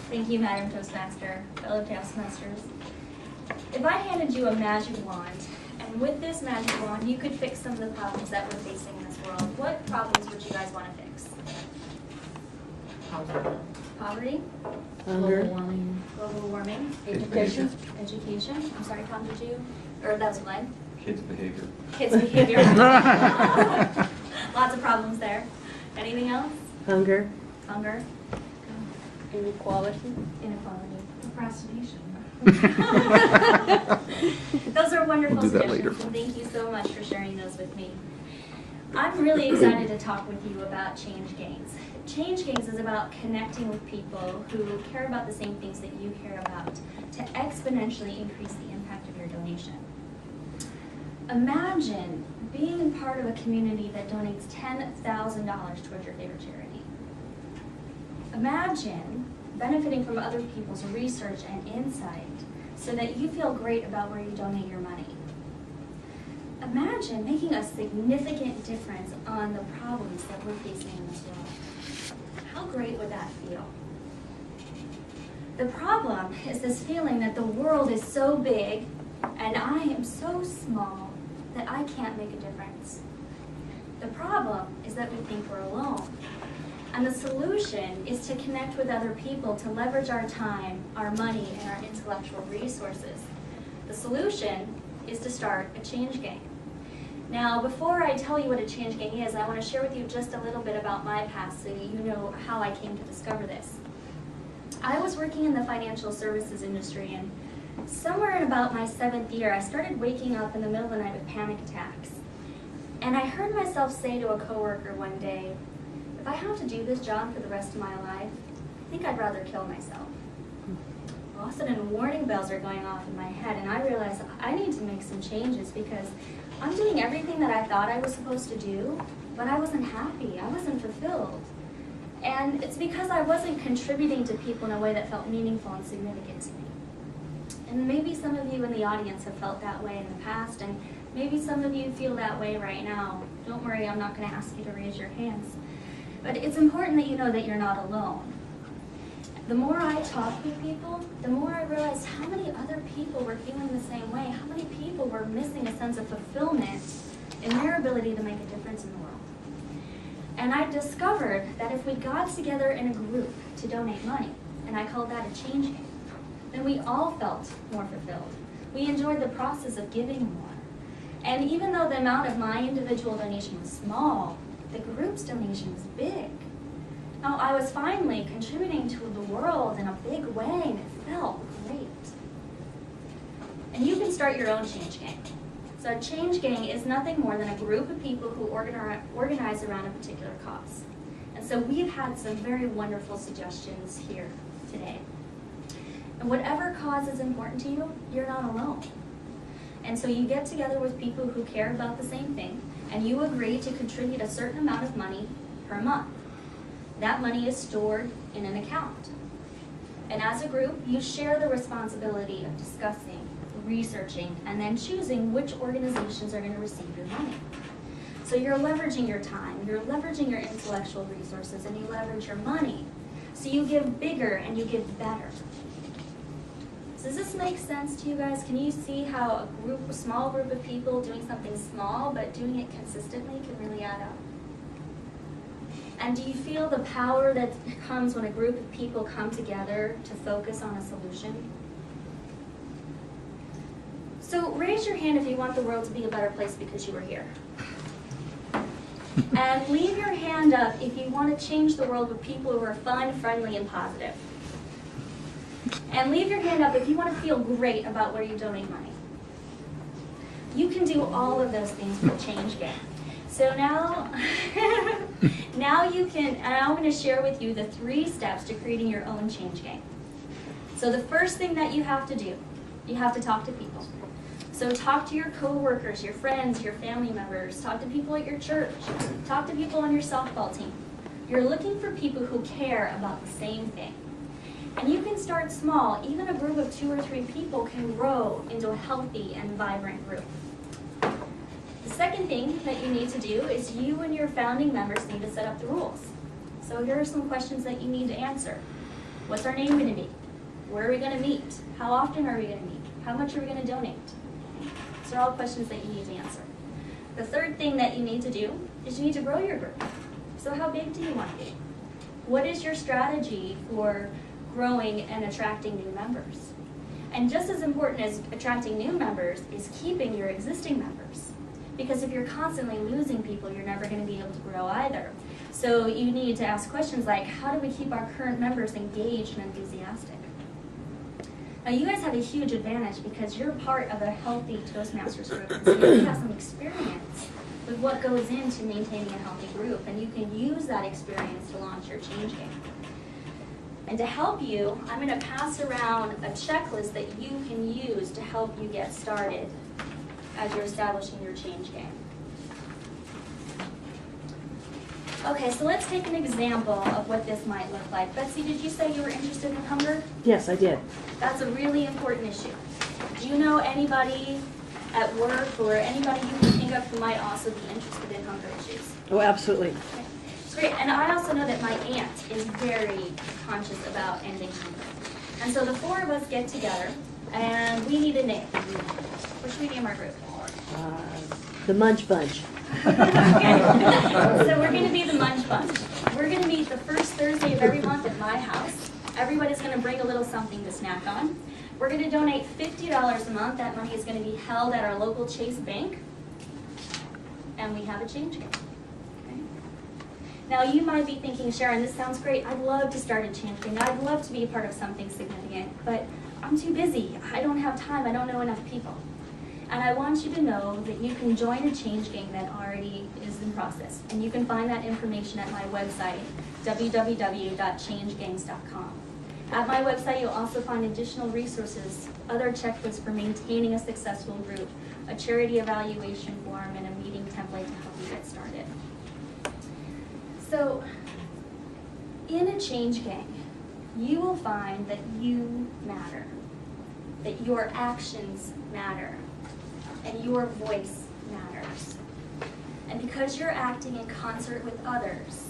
Thank you, Madam Toastmaster, fellow Toastmasters. If I handed you a magic wand, and with this magic wand, you could fix some of the problems that we're facing in this world, what problems would you guys want to fix? Poverty? Hunger. Global warming? Education. Education? I'm sorry, Tom, did you? Or that was Glenn? Kids' behavior. Kids' behavior. Lots of problems there. Anything else? Hunger. Hunger? Inequality. Inequality. Procrastination. Those are wonderful We'll do that suggestions, later. and thank you so much for sharing those with me. I'm really excited to talk with you about Change Gains. Change Gains is about connecting with people who care about the same things that you care about to exponentially increase the impact of your donation. Imagine being part of a community that donates $10,000 towards your favorite charity. Imagine benefiting from other people's research and insight so that you feel great about where you donate your money. Imagine making a significant difference on the problems that we're facing in this world. How great would that feel? The problem is this feeling that the world is so big and I am so small that I can't make a difference. The problem is that we think we're alone. And the solution is to connect with other people to leverage our time, our money, and our intellectual resources. The solution is to start a change gang. Now, before I tell you what a change gang is, I want to share with you just a little bit about my past so you know how I came to discover this. I was working in the financial services industry, and somewhere in about my 7th year, I started waking up in the middle of the night with panic attacks. And I heard myself say to a coworker one day, if I have to do this job for the rest of my life, I think I'd rather kill myself. All of a sudden, warning bells are going off in my head, and I realized I need to make some changes because I'm doing everything that I thought I was supposed to do, but I wasn't happy. I wasn't fulfilled. And it's because I wasn't contributing to people in a way that felt meaningful and significant to me. And maybe some of you in the audience have felt that way in the past, and maybe some of you feel that way right now. Don't worry, I'm not going to ask you to raise your hands. But it's important that you know that you're not alone. The more I talked with people, the more I realized how many other people were feeling the same way, how many people were missing a sense of fulfillment in their ability to make a difference in the world. And I discovered that if we got together in a group to donate money, and I called that a change game, then we all felt more fulfilled. We enjoyed the process of giving more. And even though the amount of my individual donation was small, the group's donation was big. Now, I was finally contributing to the world in a big way, and it felt great. And you can start your own change gang. So a change gang is nothing more than a group of people who organize around a particular cause. And so we've had some very wonderful suggestions here today. And whatever cause is important to you, you're not alone. And so you get together with people who care about the same thing, and you agree to contribute a certain amount of money per month. That money is stored in an account. And as a group, you share the responsibility of discussing, researching, and then choosing which organizations are going to receive your money. So you're leveraging your time, you're leveraging your intellectual resources, and you leverage your money. So you give bigger and you give better. So does this make sense to you guys? Can you see how a small group of people doing something small but doing it consistently can really add up? And do you feel the power that comes when a group of people come together to focus on a solution? So raise your hand if you want the world to be a better place because you were here. And leave your hand up if you want to change the world with people who are fun, friendly, and positive. And leave your hand up if you want to feel great about where you donate money. You can do all of those things with Change Gang. So now, now you can, and I'm going to share with you the 3 steps to creating your own Change Gang. So the first thing that you have to do, you have to talk to people. So talk to your coworkers, your friends, your family members, talk to people at your church, talk to people on your softball team. You're looking for people who care about the same thing. And you can start small. Even a group of 2 or 3 people can grow into a healthy and vibrant group. The second thing that you need to do is you and your founding members need to set up the rules. So here are some questions that you need to answer. What's our name going to be? Where are we going to meet? How often are we going to meet? How much are we going to donate? These are all questions that you need to answer. The third thing that you need to do is you need to grow your group. So how big do you want to be? What is your strategy for growing and attracting new members? And just as important as attracting new members is keeping your existing members. Because if you're constantly losing people, you're never going to be able to grow either. So you need to ask questions like, how do we keep our current members engaged and enthusiastic? Now you guys have a huge advantage because you're part of a healthy Toastmasters group. And so you have some experience with what goes into maintaining a healthy group, and you can use that experience to launch your change game. And to help you, I'm going to pass around a checklist that you can use to help you get started as you're establishing your change game. Okay, so let's take an example of what this might look like. Betsy, did you say you were interested in hunger? Yes, I did. That's a really important issue. Do you know anybody at work or anybody you can think of who might also be interested in hunger issues? Oh, absolutely. Okay. It's great. And I also know that my aunt is very conscious about ending hunger. And so the four of us get together and we need a name. What should we name our group? The Munch Bunch. So we're going to be the Munch Bunch. We're going to meet the first Thursday of every month at my house. Everybody's going to bring a little something to snack on. We're going to donate $50 a month. That money is going to be held at our local Chase Bank. And we have a change game. Okay? Now you might be thinking, Sharon, this sounds great. I'd love to start a change game. I'd love to be a part of something significant, but I'm too busy. I don't have time. I don't know enough people. And I want you to know that you can join a change game that already is in process. And you can find that information at my website, www.changegames.com. At my website, you'll also find additional resources, other checklists for maintaining a successful group, a charity evaluation form, and a meeting template to help you get started. So, in a change game, you will find that you matter, that your actions matter, and your voice matters. And because you're acting in concert with others,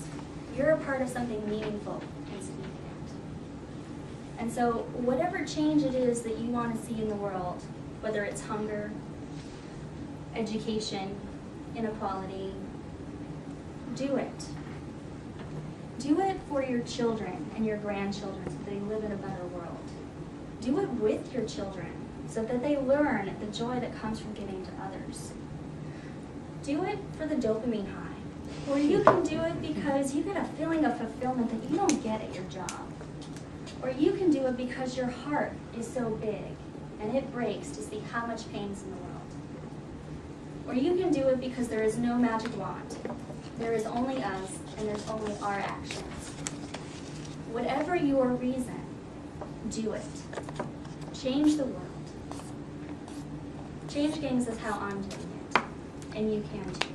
you're a part of something meaningful and significant. And so whatever change it is that you want to see in the world, whether it's hunger, education, inequality, do it. Do it for your children and your grandchildren so they live in a better world. Do it with your children so that they learn the joy that comes from giving to others. Do it for the dopamine high, or you can do it because you get a feeling of fulfillment that you don't get at your job. Or you can do it because your heart is so big and it breaks to see how much pain is in the world. Or you can do it because there is no magic wand. There is only us and there's only our actions. Whatever your reason, do it. Change the world. Change games is how I'm doing it, and you can too.